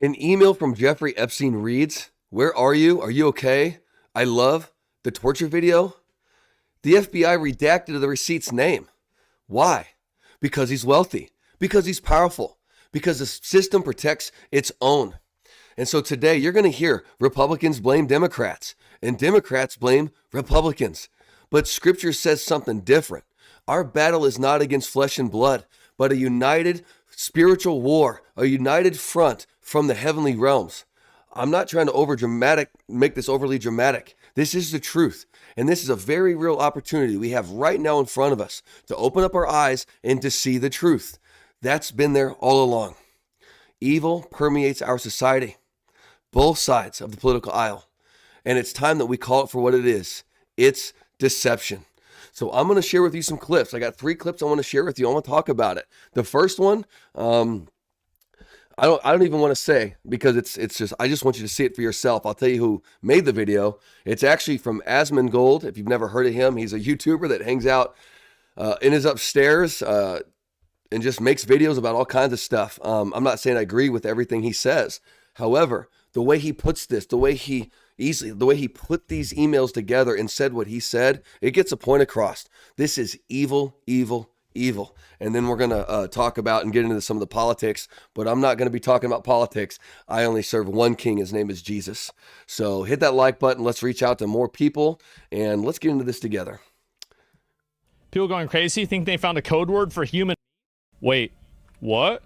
An email from Jeffrey Epstein reads, "Where are you? Are you okay? I love the torture video." The FBI redacted the receipt's name. Why? Because he's wealthy, because he's powerful, because the system protects its own. And so today you're going to hear Republicans blame Democrats and Democrats blame Republicans. But Scripture says something different. Our battle is not against flesh and blood, but a united spiritual war, a united front from the heavenly realms. I'm not trying to make this overly dramatic. This is the truth. And this is a very real opportunity we have right now in front of us to open up our eyes and to see the truth. That's been there all along. Evil permeates our society, both sides of the political aisle. And it's time that we call it for what it is. It's deception. So I'm going to share with you some clips. I got 3 clips I want to share with you. I want to talk about it. The first one, I don't even want to say, because it's just, I just want you to see it for yourself. I'll tell you who made the video. It's actually from ASMONGOLD. If you've never heard of him, he's a YouTuber that hangs out in his upstairs and just makes videos about all kinds of stuff. I'm not saying I agree with everything he says. However, the way he puts this, the way he put these emails together and said what he said, it gets a point across. This is evil, evil, evil. And then we're going to talk about and get into some of the politics, but I'm not going to be talking about politics. I only serve one king. His name is Jesus. So hit that like button. Let's reach out to more people and let's get into this together. People going crazy think they found a code word for human. Wait, what?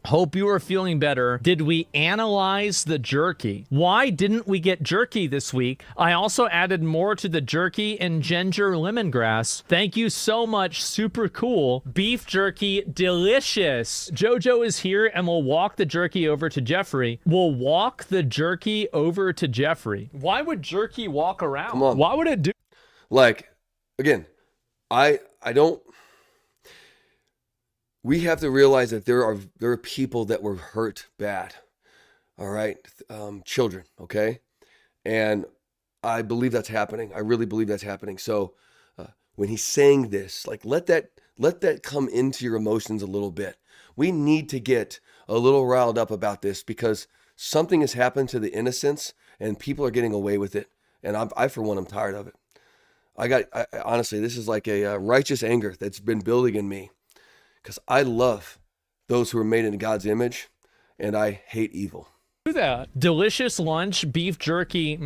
Hope you are feeling better. Did we analyze the jerky? Why didn't we get jerky this week? I also added more to the jerky and ginger lemongrass. Thank you so much. Super cool. Beef jerky, delicious. Jojo is here and we'll walk the jerky over to Jeffrey. We'll walk the jerky over to Jeffrey. Why would jerky walk around? Come on. Why would it do? Like, again, I don't. We have to realize that there are people that were hurt bad, all right? Children, okay? And I believe that's happening. I really believe that's happening. So when he's saying this, like, let that come into your emotions a little bit. We need to get a little riled up about this because something has happened to the innocents and people are getting away with it. And I for one, I'm tired of it. I honestly, this is like a righteous anger that's been building in me. Because I love those who are made in God's image, and I hate evil. That delicious lunch, beef jerky.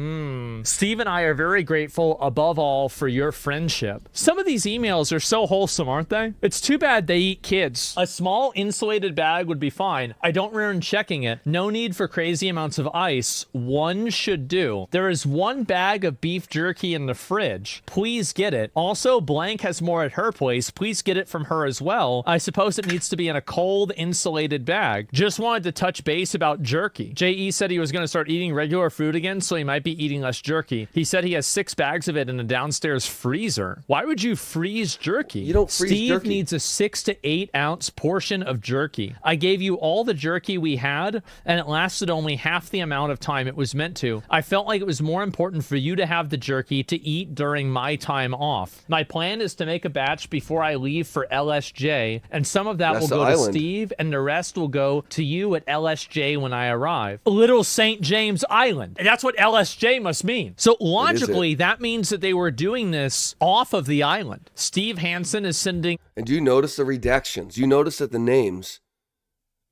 Steve and I are very grateful above all for your friendship. Some of these emails are so wholesome, aren't they? It's too bad they eat kids. A small insulated bag would be fine. I don't remember checking it. No need for crazy amounts of ice. One should do. There is 1 bag of beef jerky in the fridge. Please get it. Also, Blank has more at her place. Please get it from her as well. I suppose it needs to be in a cold insulated bag. Just wanted to touch base about jerky. JE said he was going to start eating regular food again, so he might be eating less jerky. He said he has 6 bags of it in a downstairs freezer. Why would you freeze jerky? You don't freeze Steve jerky. needs a 6 to 8 ounce portion of jerky. I gave you all the jerky we had, and it lasted only half the amount of time it was meant to. I felt like it was more important for you to have the jerky to eat during my time off. My plan is to make a batch before I leave for LSJ, and some of that will go to Steve, and the rest will go to you at LSJ when I arrive. Little St. James Island. That's what LSJ must mean. So logically, that means that they were doing this off of the island. Steve Hansen is sending... And do you notice the redactions? You notice that the names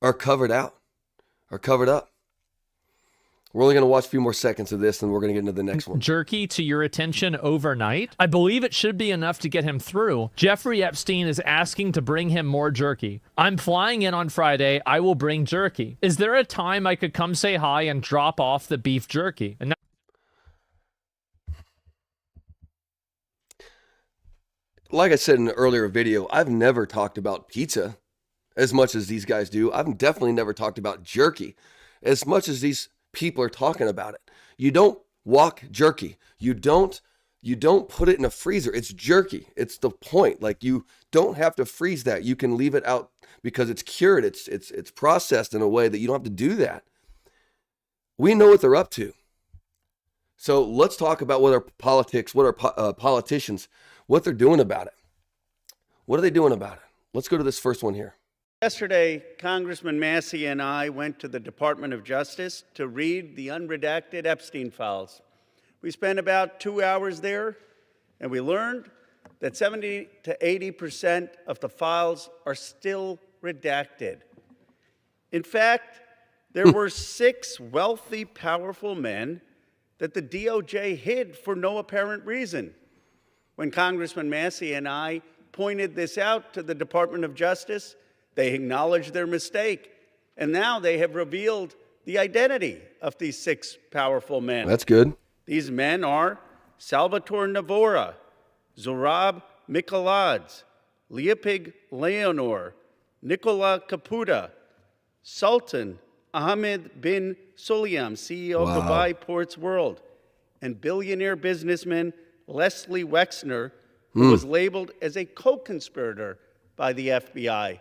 are covered out, are covered up. We're only going to watch a few more seconds of this, and we're going to get into the next one. Jerky to your attention overnight. I believe it should be enough to get him through. Jeffrey Epstein is asking to bring him more jerky. I'm flying in on Friday. I will bring jerky. Is there a time I could come say hi and drop off the beef jerky? And like I said in an earlier video, I've never talked about pizza as much as these guys do. I've definitely never talked about jerky as much as these people are talking about it. You don't walk jerky. You don't put it in a freezer. It's jerky. It's the point. Like, you don't have to freeze that. You can leave it out because it's cured. It's processed in a way that you don't have to do that. We know what they're up to. So let's talk about what our politicians, what they're doing about it. What are they doing about it? Let's go to this first one here. Yesterday, Congressman Massey and I went to the Department of Justice to read the unredacted Epstein files. We spent about 2 hours there, and we learned that 70 to 80% of the files are still redacted. In fact, there were 6 wealthy, powerful men that the DOJ hid for no apparent reason. When Congressman Massey and I pointed this out to the Department of Justice, they acknowledged their mistake, and now they have revealed the identity of these 6 powerful men. That's good. These men are Salvatore Navora, Zorab Mikoladze, Leopig Leonor, Nicola Caputa, Sultan Ahmed bin Sulayem, CEO of Dubai Ports World, and billionaire businessman Leslie Wexner, who was labeled as a co-conspirator by the FBI.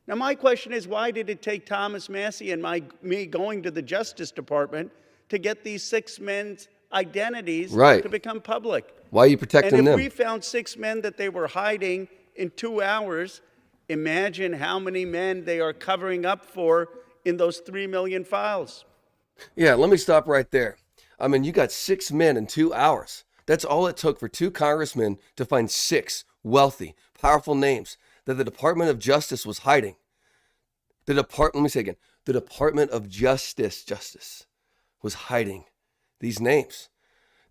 Now, my question is, why did it take Thomas Massey and me going to the Justice Department to get these 6 men's identities to become public? Why are you protecting them? And if we found 6 men that they were hiding in 2 hours, imagine how many men they are covering up for in those 3 million files. Yeah, let me stop right there. I mean, you got 6 men in 2 hours. That's all it took for 2 congressmen to find 6 wealthy, powerful names that the Department of Justice was hiding. Let me say again, the Department of Justice was hiding these names.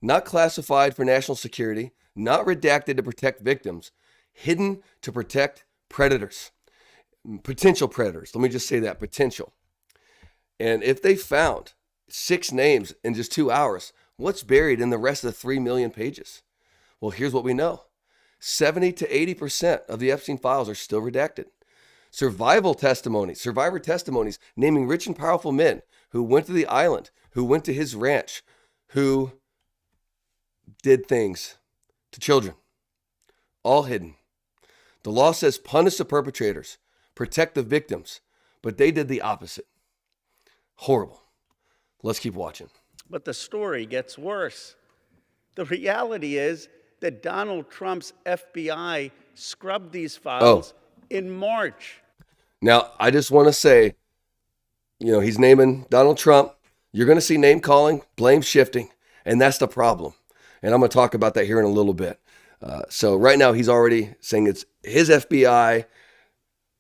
Not classified for national security, not redacted to protect victims, hidden to protect predators, potential predators. Let me just say that, potential. And if they found 6 names in just 2 hours, what's buried in the rest of the 3 million pages? Well, here's what we know. 70 to 80% of the Epstein files are still redacted. Survivor testimonies naming rich and powerful men who went to the island, who went to his ranch, who did things to children. All hidden. The law says punish the perpetrators, protect the victims, but they did the opposite. Horrible. Let's keep watching. But the story gets worse. The reality is that Donald Trump's FBI scrubbed these files in March. Now, I just want to say, he's naming Donald Trump. You're going to see name calling, blame shifting, and that's the problem. And I'm going to talk about that here in a little bit. So right now, he's already saying it's his FBI.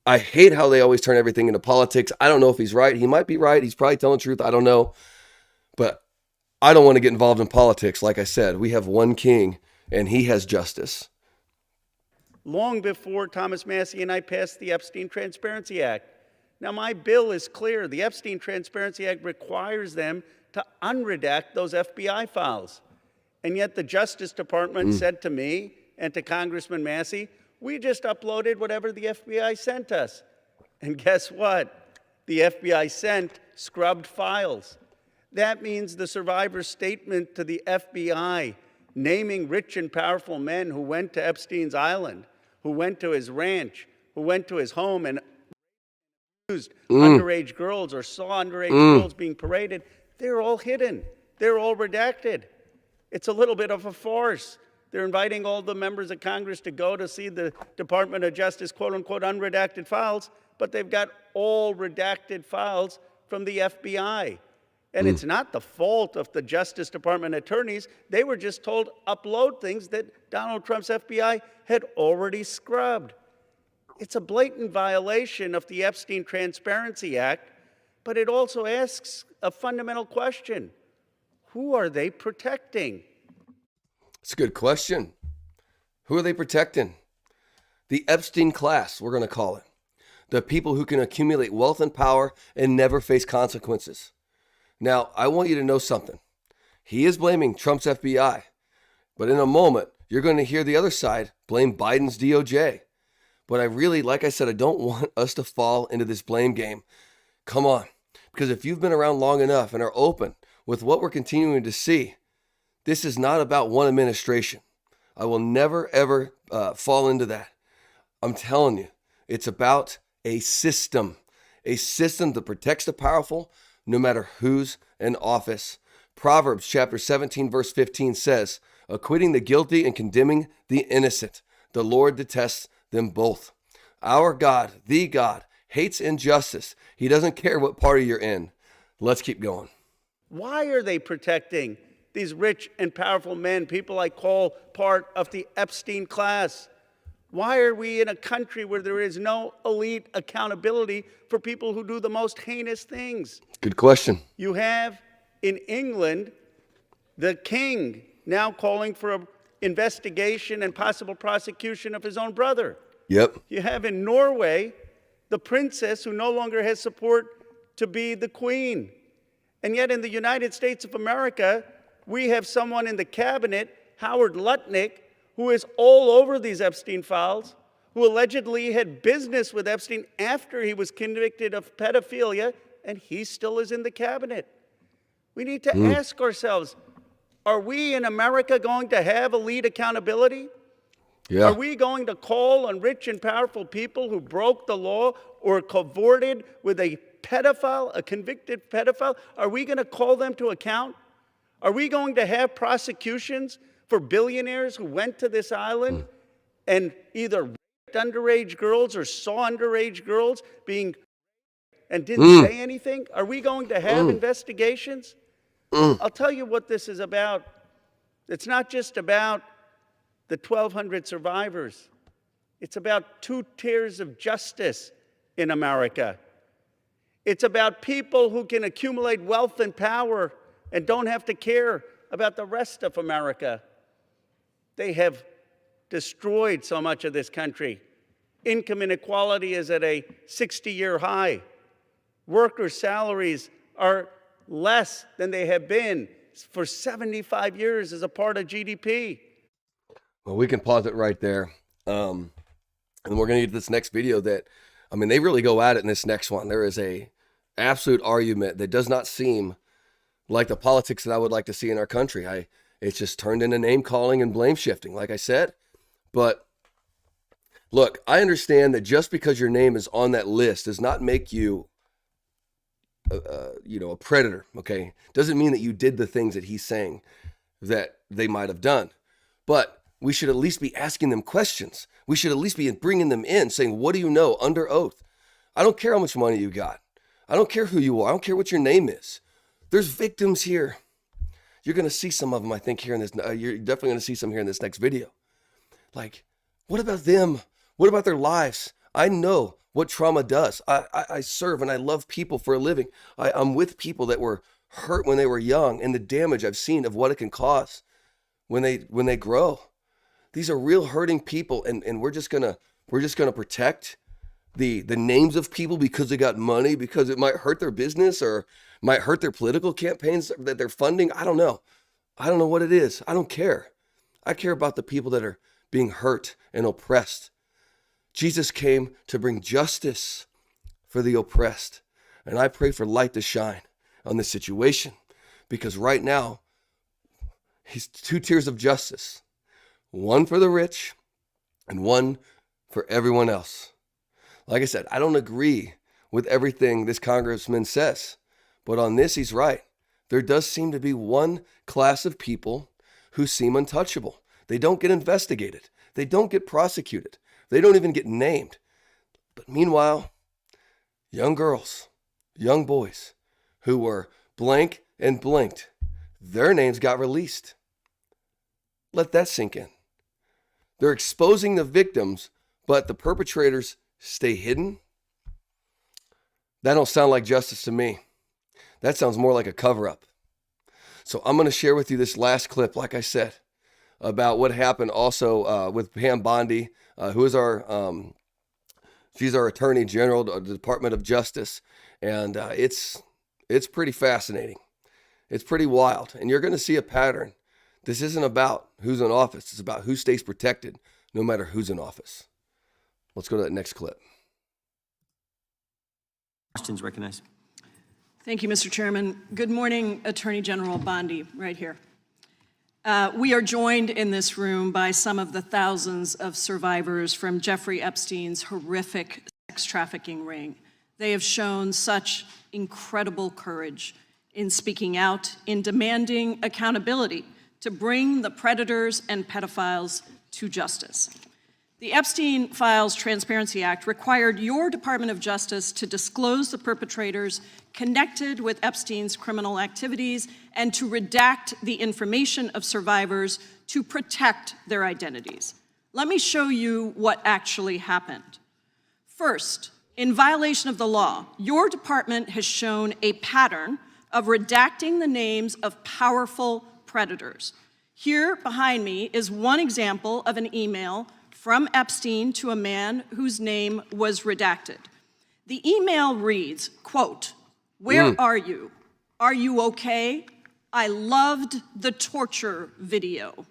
I hate how they always turn everything into politics. I don't know if he's right. He might be right. He's probably telling the truth. I don't know. But I don't want to get involved in politics. Like I said, we have one king, and he has justice. Long before Thomas Massey and I passed the Epstein Transparency Act. Now, my bill is clear. The Epstein Transparency Act requires them to unredact those FBI files. And yet the Justice Department said to me and to Congressman Massey, we just uploaded whatever the FBI sent us. And guess what? The FBI sent scrubbed files. That means the survivor's statement to the FBI, naming rich and powerful men who went to Epstein's island, who went to his ranch, who went to his home and used underage girls or saw underage girls being paraded, they're all hidden. They're all redacted. It's a little bit of a farce. They're inviting all the members of Congress to go to see the Department of Justice, quote unquote, unredacted files, but they've got all redacted files from the FBI. And it's not the fault of the Justice Department attorneys. They were just told upload things that Donald Trump's FBI had already scrubbed. It's a blatant violation of the Epstein Transparency Act, but it also asks a fundamental question. Who are they protecting? It's a good question. Who are they protecting? The Epstein class, we're going to call it. The people who can accumulate wealth and power and never face consequences. Now, I want you to know something. He is blaming Trump's FBI, but in a moment, you're going to hear the other side blame Biden's DOJ. But I really, like I said, I don't want us to fall into this blame game. Come on. Because if you've been around long enough and are open with what we're continuing to see, this is not about one administration. I will never, ever fall into that. I'm telling you, it's about a system that protects the powerful, no matter who's in office. Proverbs chapter 17, verse 15 says, acquitting the guilty and condemning the innocent. The Lord detests them both. Our God, the God, hates injustice. He doesn't care what party you're in. Let's keep going. Why are they protecting these rich and powerful men, people I call part of the Epstein class? Why are we in a country where there is no elite accountability for people who do the most heinous things? Good question. You have in England the king now calling for an investigation and possible prosecution of his own brother. Yep. You have in Norway the princess who no longer has support to be the queen. And yet in the United States of America, we have someone in the cabinet, Howard Lutnick, who is all over these Epstein files, who allegedly had business with Epstein after he was convicted of pedophilia, and he still is in the cabinet. We need to ask ourselves, are we in America going to have elite accountability? Yeah. Are we going to call on rich and powerful people who broke the law or cavorted with a pedophile, a convicted pedophile? Are we going to call them to account? Are we going to have prosecutions for billionaires who went to this island and either raped underage girls or saw underage girls being and didn't say anything? Are we going to have investigations? I'll tell you what this is about. It's not just about the 1,200 survivors. It's about 2 tiers of justice in America. It's about people who can accumulate wealth and power and don't have to care about the rest of America. They have destroyed so much of this country. Income inequality is at a 60-year high. Workers' salaries are less than they have been for 75 years as a part of GDP. Well, we can pause it right there. And we're going to get to this next video that, I mean, they really go at it in this next one. There is a absolute argument that does not seem like the politics that I would like to see in our country. It's just turned into name calling and blame shifting, like I said. But look, I understand that just because your name is on that list does not make you, a predator. Okay, doesn't mean that you did the things that he's saying that they might have done. But we should at least be asking them questions. We should at least be bringing them in, saying, "What do you know?" under oath. I don't care how much money you got. I don't care who you are. I don't care what your name is. There's victims here. You're going to see some of them, I think, here in this. You're definitely going to see some here in this next video. Like, what about them? What about their lives? I know what trauma does. I serve and I love people for a living. I'm with people that were hurt when they were young and the damage I've seen of what it can cause when they grow. These are real hurting people, and we're just gonna protect the names of people because they got money, because it might hurt their business or might hurt their political campaigns that they're funding. I don't know. I don't know what it is. I don't care. I care about the people that are being hurt and oppressed. Jesus came to bring justice for the oppressed. And I pray for light to shine on this situation, because right now, he's 2 tiers of justice. One for the rich and one for everyone else. Like I said, I don't agree with everything this congressman says, but on this, he's right. There does seem to be one class of people who seem untouchable. They don't get investigated. They don't get prosecuted. They don't even get named. But meanwhile, young girls, young boys who were blank and blinked, their names got released. Let that sink in. They're exposing the victims, but the perpetrators stay hidden. That don't sound like justice to me. That sounds more like a cover-up. So I'm going to share with you this last clip, like I said, about what happened also with Pam Bondi, who is she's our Attorney General of the Department of Justice, and it's pretty fascinating. It's pretty wild, and you're going to see a pattern. This isn't about who's in office. It's about who stays protected, no matter who's in office. Let's go to that next clip. Questions recognized. Thank you, Mr. Chairman. Good morning, Attorney General Bondi, right here. We are joined in this room by some of the thousands of survivors from Jeffrey Epstein's horrific sex trafficking ring. They have shown such incredible courage in speaking out, in demanding accountability to bring the predators and pedophiles to justice. The Epstein Files Transparency Act required your Department of Justice to disclose the perpetrators connected with Epstein's criminal activities and to redact the information of survivors to protect their identities. Let me show you what actually happened. First, in violation of the law, your department has shown a pattern of redacting the names of powerful predators. Here behind me is one example of an email from Epstein to a man whose name was redacted. The email reads, quote, "Where are you? Are you okay? I loved the torture video."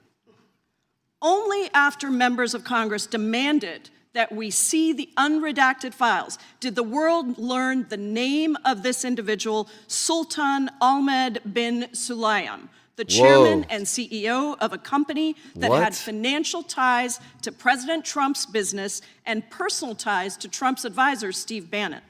Only after members of Congress demanded that we see the unredacted files did the world learn the name of this individual, Sultan Ahmed bin Sulayem, the chairman and CEO of a company that had financial ties to President Trump's business and personal ties to Trump's advisor, Steve Bannon.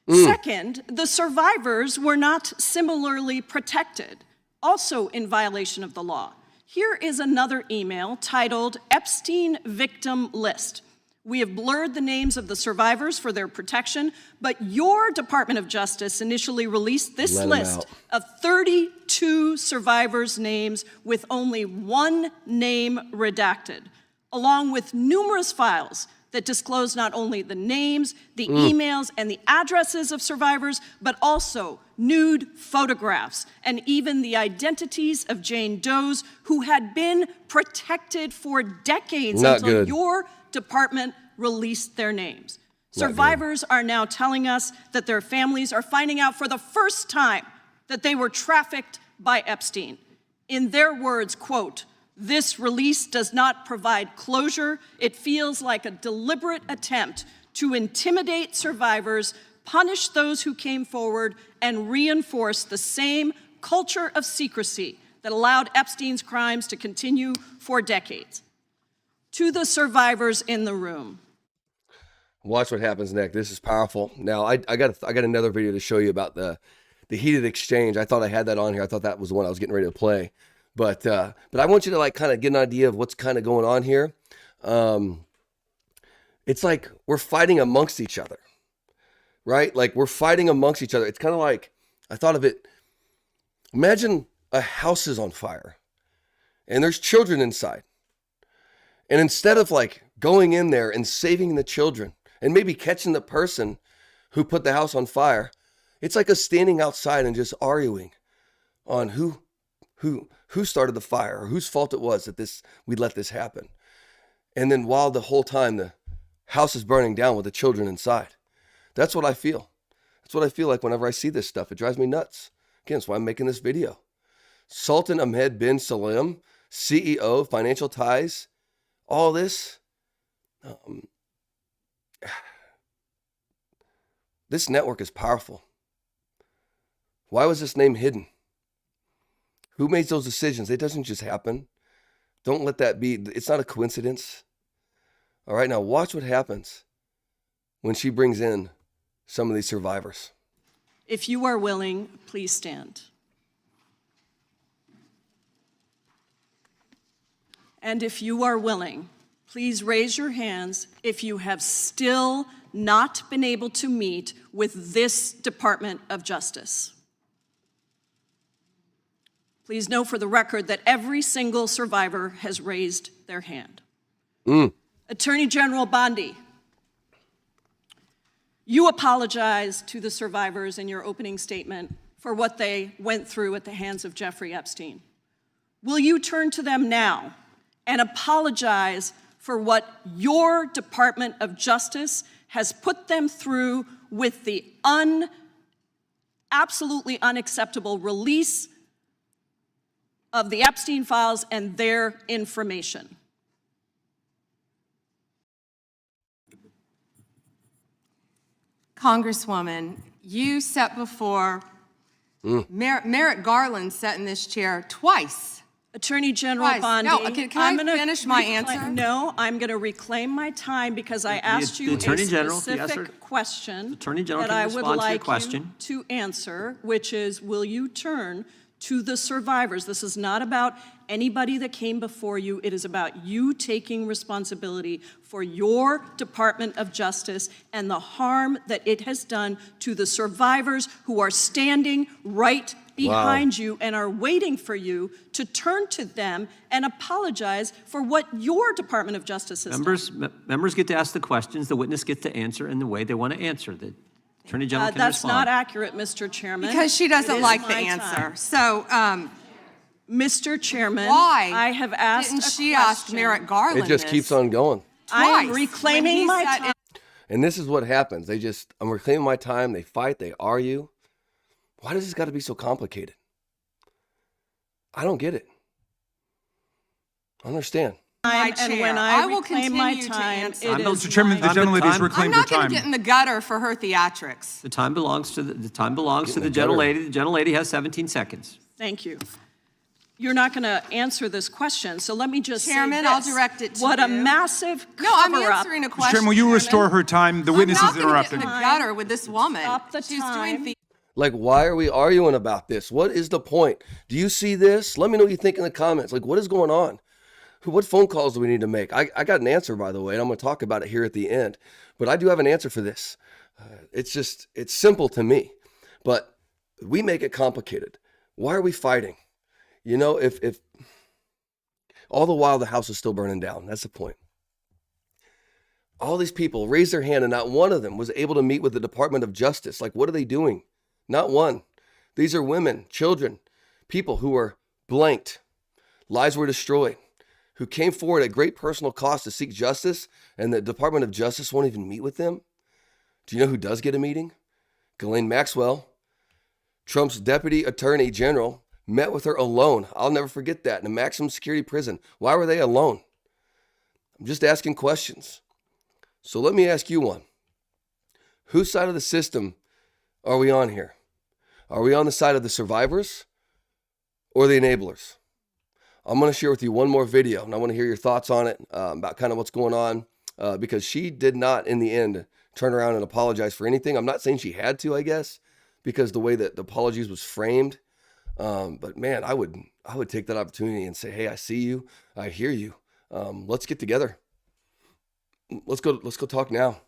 Second, the survivors were not similarly protected, also in violation of the law. Here is another email titled Epstein Victim List. We have blurred the names of the survivors for their protection, but your Department of Justice initially released this list of 32 survivors' names with only one name redacted, along with numerous files that disclose not only the names, the emails, and the addresses of survivors, but also nude photographs and even the identities of Jane Does who had been protected for decades until your department released their names. Survivors are now telling us that their families are finding out for the first time that they were trafficked by Epstein. In their words, quote, "This release does not provide closure. It feels like a deliberate attempt to intimidate survivors, punish those who came forward, and reinforce the same culture of secrecy that allowed Epstein's crimes to continue for decades." To the survivors in the room. Watch what happens next. This is powerful. Now, I got another video to show you about the heated exchange. I thought I had that on here. I thought that was the one I was getting ready to play. But I want you to like kind of get an idea of what's kind of going on here. It's like we're fighting amongst each other, right? Like we're fighting amongst each other. It's kind of like, I thought of it. Imagine a house is on fire and there's children inside. And instead of like going in there and saving the children and maybe catching the person who put the house on fire, it's like us standing outside and just arguing on who started the fire or whose fault it was that we let this happen. And then while the whole time the house is burning down with the children inside. That's what I feel. That's what I feel like whenever I see this stuff. It drives me nuts. Again, that's why I'm making this video. Sultan Ahmed bin Sulayem, CEO, financial ties, all this. This network is powerful. Why was this name hidden? Who makes those decisions? It doesn't just happen. Don't let that be. It's not a coincidence. All right, now watch what happens when she brings in some of these survivors. If you are willing, please stand. And if you are willing, please raise your hands if you have still not been able to meet with this Department of Justice. Please know for the record that every single survivor has raised their hand. Attorney General Bondi, you apologized to the survivors in your opening statement for what they went through at the hands of Jeffrey Epstein. Will you turn to them now and apologize for what your Department of Justice has put them through with the absolutely unacceptable release of the Epstein files and their information? Congresswoman, you sat before Merrick Garland sat in this chair twice. Attorney General Bondi, No, can I finish my answer? No, I'm going to reclaim my time because I asked you a specific question that I would like you to answer, which is, will you turn to the survivors. This is not about anybody that came before you. It is about you taking responsibility for your Department of Justice and the harm that it has done to the survivors who are standing right behind you and are waiting for you to turn to them and apologize for what your Department of Justice has done. Members get to ask the questions. The witness gets to answer in the way they want to answer. The Attorney General can That's respond. not accurate, Mr. Chairman. Because she It doesn't is like the my answer. time. So, Mr. Chairman, why I have asked didn't a she ask question. Merrick Garland It just this keeps on going. I am twice reclaiming when he my sat time. And this is what happens. I'm reclaiming my time. They fight, they argue. Why does this got to be so complicated? I don't get it. I don't understand. My And chair. when I I will reclaim my continue to time, answer. it is Mr. Chairman, my the gentlelady's time. I'm reclaimed her not going time. to get in the gutter for her theatrics. The time belongs to the time belongs to Get in the the gutter. gentlelady. The gentlelady has 17 seconds. Thank you. You're not going to answer this question, so let me just Chairman, say I'll this. direct it to What a you. massive No, I'm cover-up. answering a Mr. question. Chairman, will you Chairman. restore her time? The witness I'm is not gonna get in interrupted. the gutter with this woman. Stop the She's time. doing Like, why are we arguing about this? What is the point? Do you see this? Let me know what you think in the comments. Like, what is going on? What phone calls do we need to make? I got an answer, by the way, and I'm going to talk about it here at the end. But I do have an answer for this. It's simple to me. But we make it complicated. Why are we fighting? You know, if all the while the house is still burning down. That's the point. All these people raised their hand and not one of them was able to meet with the Department of Justice. Like, what are they doing? Not one. These are women, children, people who were blanked. Lives were destroyed, who came forward at great personal cost to seek justice, and the Department of Justice won't even meet with them. Do you know who does get a meeting? Ghislaine Maxwell, Trump's deputy attorney general, met with her alone. I'll never forget that, in a maximum security prison. Why were they alone? I'm just asking questions. So let me ask you one. Whose side of the system are we on here? Are we on the side of the survivors or the enablers? I'm going to share with you one more video, and I want to hear your thoughts on it, about kind of what's going on, because she did not, in the end, turn around and apologize for anything. I'm not saying she had to, I guess, because the way that the apologies was framed. But man, I would take that opportunity and say, hey, I see you. I hear you. Let's get together. Let's go talk now.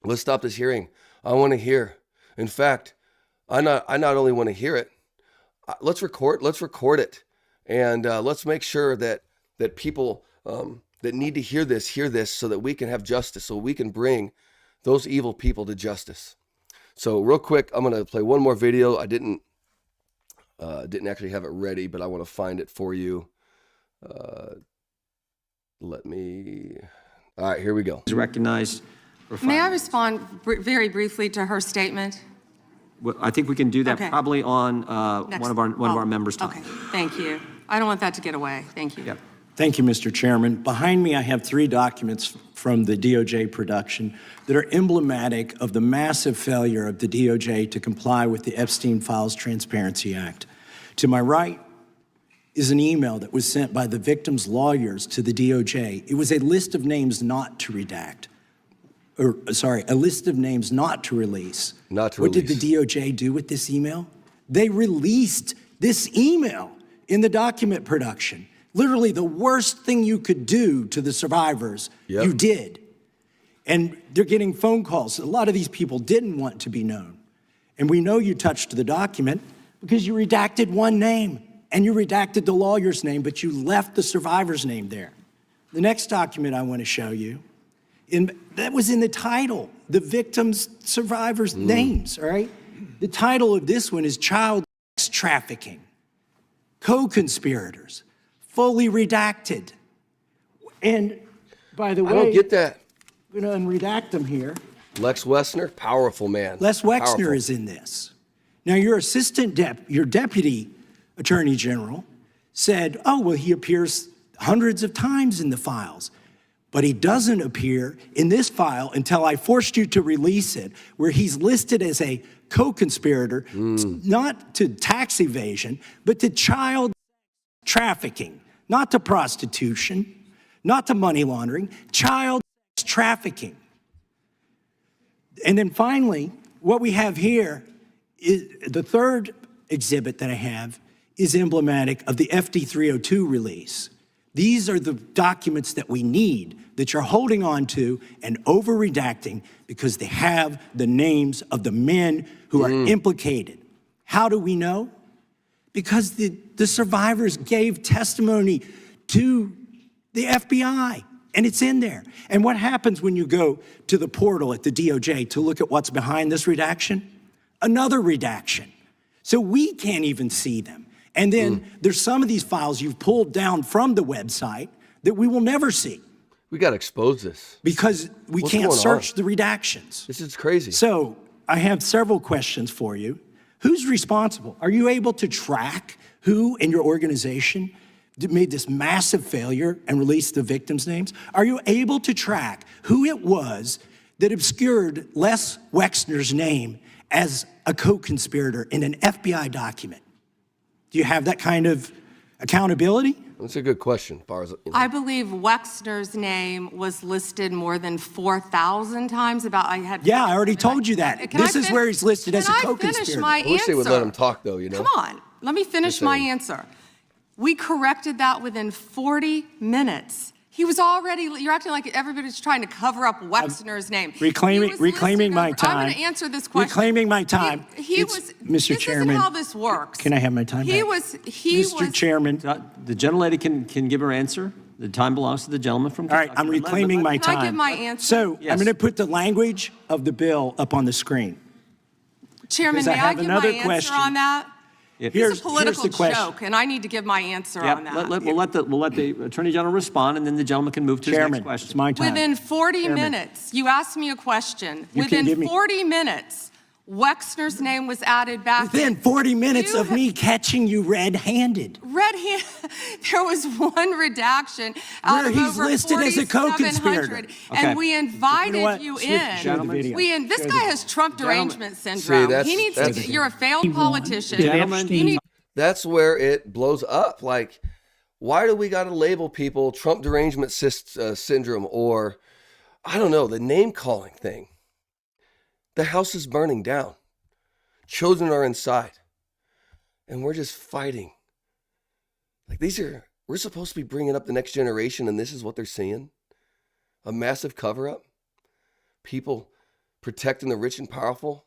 Let's stop this hearing. I want to hear. In fact, I not only want to hear it, let's record it. And let's make sure that people that need to hear this so that we can have justice, so we can bring those evil people to justice. So real quick, I'm going to play one more video. I didn't actually have it ready, but I want to find it for you. All right, here we go. Is recognized. For 5 May I minutes. respond very briefly to her statement? Well, I think we can do that Okay. probably on Next. one of our Oh, members' time. Okay, thank you. I don't want that to get away. Thank you. Yep. Thank you, Mr. Chairman. Behind me, I have 3 documents from the DOJ production that are emblematic of the massive failure of the DOJ to comply with the Epstein Files Transparency Act. To my right is an email that was sent by the victims' lawyers to the DOJ. It was a list of names not to redact. A list of names not to release. Not to What did release. the DOJ do with this email? They released this email in the document production. Literally the worst thing you could do to the survivors, Yep. you did. And they're getting phone calls. A lot of these people didn't want to be known. And we know you touched the document because you redacted one name and you redacted the lawyer's name, but you left the survivor's name there. The next document I want to show you, that was in the title, the victims' survivors' names, all right? The title of this one is Child Sex Trafficking, Co-Conspirators, fully redacted. And by the way, I don't get that. I'm going to unredact them here. Lex Wexner, powerful man. Les Wexner Powerful. is in this. Now, your your deputy attorney general said, oh, well, he appears hundreds of times in the files, but he doesn't appear in this file until I forced you to release it, where he's listed as a co-conspirator, not to tax evasion, but to child trafficking, not to prostitution, not to money laundering, child trafficking. And then finally, what we have here is the third exhibit that I have is emblematic of the FD 302 release. These are the documents that we need that you're holding on to and over-redacting because they have the names of the men who are implicated. How do we know? Because the survivors gave testimony to the FBI, and it's in there. And what happens when you go to the portal at the DOJ to look at what's behind this redaction? Another redaction. So we can't even see them. And then there's some of these files you've pulled down from the website that we will never see We got to expose this. because we What's can't going search on? the redactions. This is crazy. So I have several questions for you. Who's responsible? Are you able to track who in your organization made this massive failure and released the victims' names? Are you able to track who it was that obscured Les Wexner's name as a co-conspirator in an FBI document? Do you have that kind of accountability? That's a good question. As far as, I believe Wexner's name was listed more than 4,000 times. Yeah, I already told you that. This is where he's listed as a Can I finish co-conspirator. my I wish they would let him answer? talk, though, you know? Come on, let me finish my answer. We corrected that within 40 minutes. He was already, you're acting like everybody's trying to cover up Wexner's name. Reclaiming my time. I'm going to answer this question. Reclaiming my time. He It's- was, Mr. this Chairman, isn't how this works. Can I have my time He back? was, Mr. Chairman, The gentlelady can give her answer. The time belongs to the gentleman from all right, Kentucky. I'm reclaiming my Can time. I give my answer? So Yes. I'm going to put the language of the bill up on the screen. Chairman, because I may I have give my another answer question. on that? If- Here's- It's a political the question. joke, and I need to give my answer Yeah, on that. we'll let the Attorney General respond, and then the gentleman can move to his Chairman, next question. it's my time. Within 40 Chairman. minutes, you asked me a question. You can give Within me- 40 minutes, Wexner's name was added back. Within 40 minutes You of me catching you red-handed. Red hand, there was one redaction out Where of he's over listed as a 4,700, co-conspirator. Okay. and we invited what? you Show in. the video. This Show the guy video. has Trump derangement See, syndrome. that's- He needs that's- to. You're a failed politician. Gentlemen, You need That's where it blows up. Like, why do we got to label people Trump derangement syndrome or, I don't know, the name calling thing? The house is burning down. Children are inside. And we're just fighting. Like, we're supposed to be bringing up the next generation, and this is what they're seeing? A massive cover up? People protecting the rich and powerful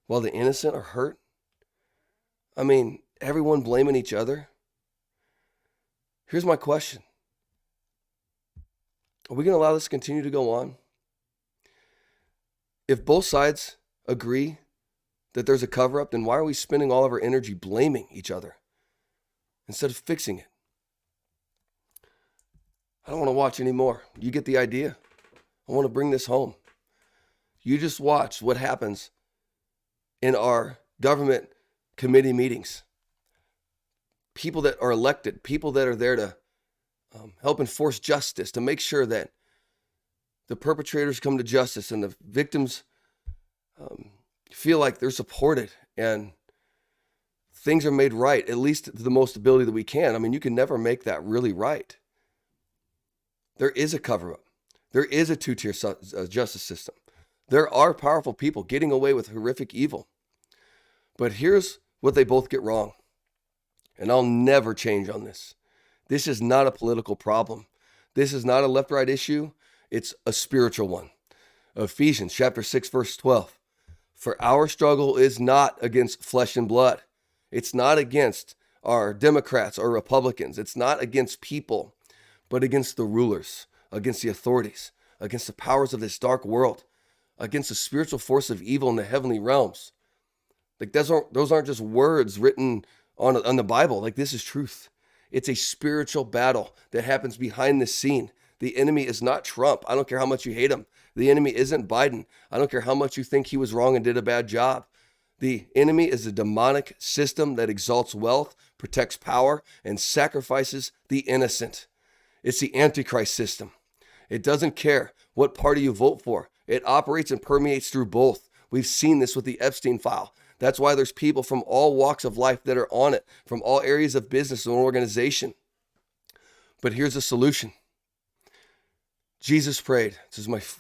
while the innocent are hurt? I mean, everyone blaming each other. Here's my question. Are we going to allow this to continue to go on? If both sides agree that there's a cover-up, then why are we spending all of our energy blaming each other instead of fixing it? I don't want to watch anymore. You get the idea. I want to bring this home. You just watch what happens in our government committee meetings. People that are elected, people that are there to help enforce justice, to make sure that the perpetrators come to justice and the victims feel like they're supported and things are made right, at least to the most ability that we can. I mean, you can never make that really right. There is a cover-up. There is a two-tier justice system. There are powerful people getting away with horrific evil. But here's what they both get wrong. And I'll never change on this. This is not a political problem. This is not a left-right issue. It's a spiritual one. Ephesians chapter 6, verse 12. For our struggle is not against flesh and blood. It's not against our Democrats or Republicans. It's not against people, but against the rulers, against the authorities, against the powers of this dark world, against the spiritual force of evil in the heavenly realms. Like those aren't just words written on the Bible. Like, this is truth. It's a spiritual battle that happens behind the scene. The enemy is not Trump. I don't care how much you hate him. The enemy isn't Biden. I don't care how much you think he was wrong and did a bad job. The enemy is a demonic system that exalts wealth, protects power, and sacrifices the innocent. It's the Antichrist system. It doesn't care what party you vote for. It operates and permeates through both. We've seen this with the Epstein file. That's why there's people from all walks of life that are on it, from all areas of business and organization. But here's the solution. Jesus prayed. This is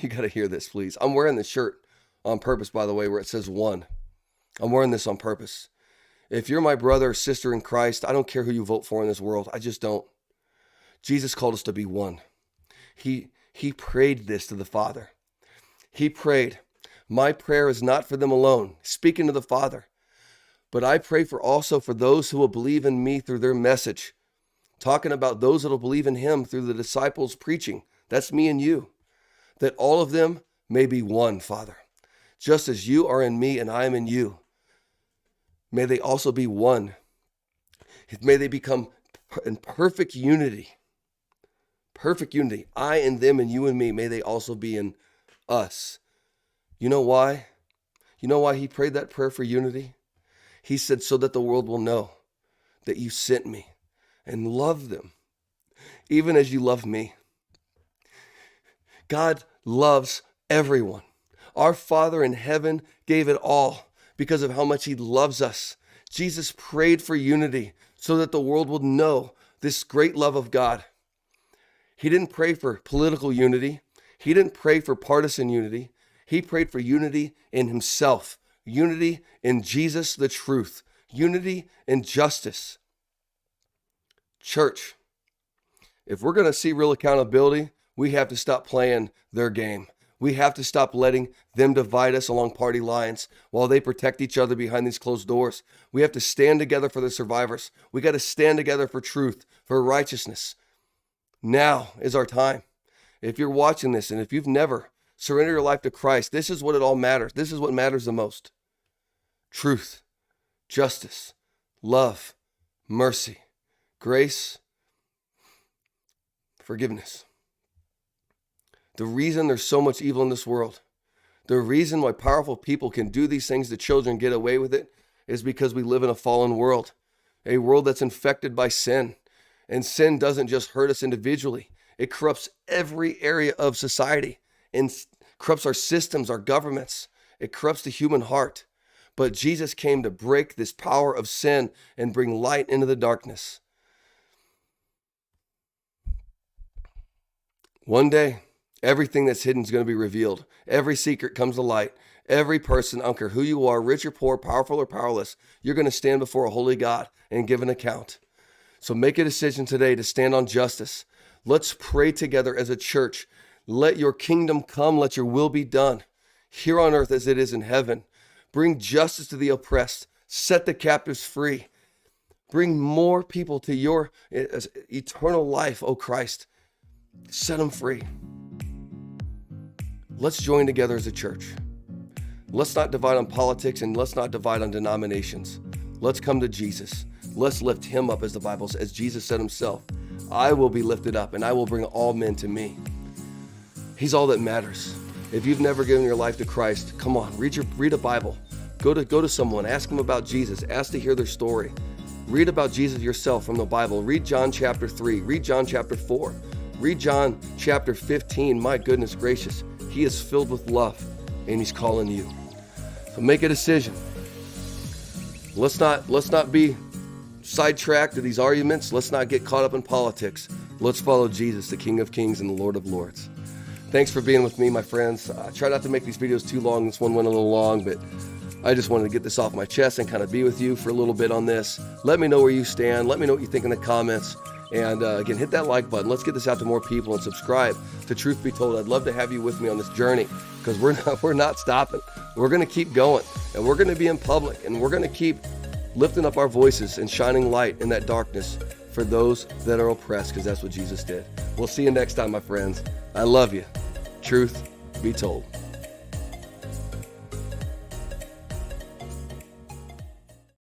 you got to hear this, please. I'm wearing this shirt on purpose, by the way, where it says one. I'm wearing this on purpose. If you're my brother or sister in Christ, I don't care who you vote for in this world. I just don't. Jesus called us to be one. He prayed this to the Father. He prayed, my prayer is not for them alone, speaking to the Father, but I pray also for those who will believe in me through their message. Talking about those that will believe in him through the disciples preaching. That's me and you. That all of them may be one, Father. Just as you are in me and I am in you. May they also be one. May they become in perfect unity. Perfect unity. I and them and you and me. May they also be in us. You know why? You know why he prayed that prayer for unity? He said, so that the world will know that you sent me and love them, even as you love me. God loves everyone. Our Father in heaven gave it all because of how much he loves us. Jesus prayed for unity so that the world would know this great love of God. He didn't pray for political unity. He didn't pray for partisan unity. He prayed for unity in himself, unity in Jesus, the truth, unity in justice. Church, if we're going to see real accountability, we have to stop playing their game. We have to stop letting them divide us along party lines while they protect each other behind these closed doors. We have to stand together for the survivors. We got to stand together for truth, for righteousness. Now is our time. If you're watching this and if you've never surrendered your life to Christ, this is what it all matters. This is what matters the most. Truth, justice, love, mercy, grace, forgiveness. The reason there's so much evil in this world, the reason why powerful people can do these things to children, get away with it, is because we live in a fallen world, a world that's infected by sin. And sin doesn't just hurt us individually. It corrupts every area of society and corrupts our systems, our governments. It corrupts the human heart. But Jesus came to break this power of sin and bring light into the darkness. One day, everything that's hidden is going to be revealed. Every secret comes to light. Every person, I don't care who you are, rich or poor, powerful or powerless, you're going to stand before a holy God and give an account. So make a decision today to stand on justice. Let's pray together as a church. Let your kingdom come. Let your will be done here on earth as it is in heaven. Bring justice to the oppressed. Set the captives free. Bring more people to your eternal life, O Christ. Set them free. Let's join together as a church. Let's not divide on politics and let's not divide on denominations. Let's come to Jesus. Let's lift him up, as the Bible says, as Jesus said himself. I will be lifted up and I will bring all men to me. He's all that matters. If you've never given your life to Christ, come on, read a Bible. Go to someone, ask them about Jesus, ask to hear their story. Read about Jesus yourself from the Bible. Read John chapter 3, read John chapter 4, read John chapter 15. My goodness gracious, he is filled with love and he's calling you. So make a decision. Let's not be sidetracked to these arguments. Let's not get caught up in politics. Let's follow Jesus, the King of Kings and the Lord of Lords. Thanks for being with me, my friends. Try not to make these videos too long. This one went a little long, but I just wanted to get this off my chest and kind of be with you for a little bit on this. Let me know where you stand. Let me know what you think in the comments. And again, hit that like button. Let's get this out to more people and subscribe to Truth Be Told. I'd love to have you with me on this journey because we're not stopping. We're going to keep going and we're going to be in public and we're going to keep lifting up our voices and shining light in that darkness for those that are oppressed, because that's what Jesus did. We'll see you next time, my friends. I love you. Truth be told.